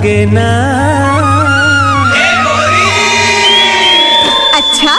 लागे ना। अच्छा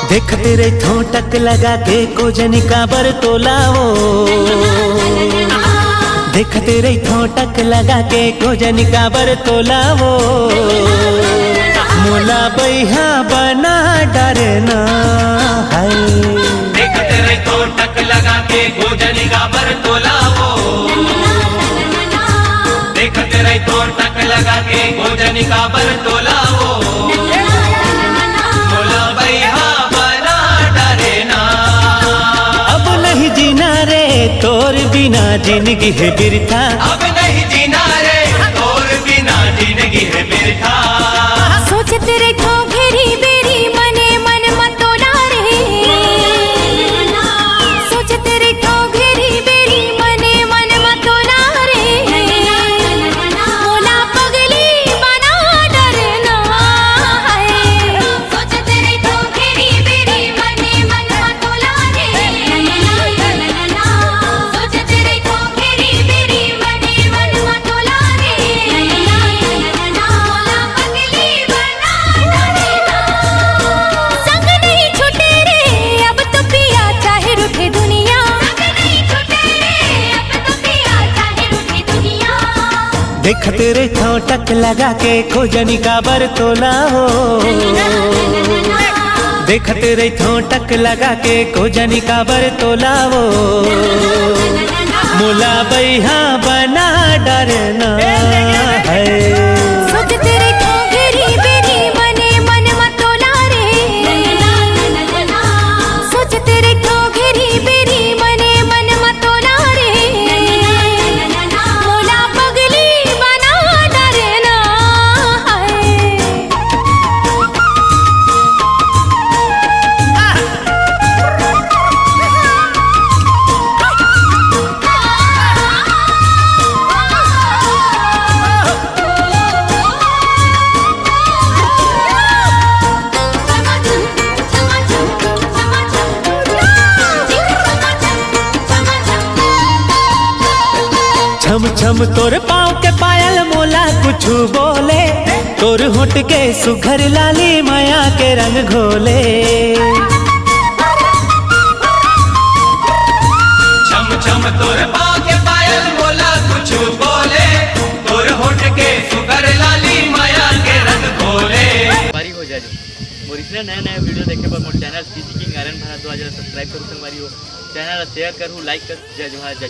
देख तेरे ठोटक लगा के कोजनिका बर तोलावो। देख तेरे ठोटक लगा के कोजनिका बर तोलावो। मोला बैहा बना डरना है। देख तेरे ठोटक लगा के कोजनिका बर तोलावो। देख तेरे ठोटक लगा के कोजनिका बर तोलावो। मोला बैहा तोर बिना जिंदगी है बिरथा। अब नहीं जीना रे तोर बिना जिंदगी है बिरथा। सोच तेरे को घेरी बेरी मने मन मतोला रे। सोच तेरे को घेरी बेरी मने मन मतोला रे। मोला पगली बना डरना है। सोच तेरे को घेरी बेरी मने मन मतोला रे। देख तेरे ठोटक लगा के खोजनिका बर तोलावो। देख तेरे ठोटक लगा के खोजनिका बर तोलावो। मोला बैहा बना डरना है। सोच तेरे को घेरी बेरी मने मन मतोला रे। सोच तेरे को घेरी बेरी मने मन मतोला रे। मोला पगली बना डरना है। छम छम तोर पाँव के पायल मोला कुछ बोले। तोर होठ के सुघर लाली माया के रंग घोले। छम छम तोर पाँव के पायल मोला कुछ बोले। तोर होठ के सुगर लाली माया के रंग घोले। बारी हो जाए मोर इतना नया नया वीडियो देखे पर मोर channel CG king Aryan Bhardwaj subscribe करूँ संगवारी हो। चैनल शेयर करूँ लाइक कर। जय जोहार जय।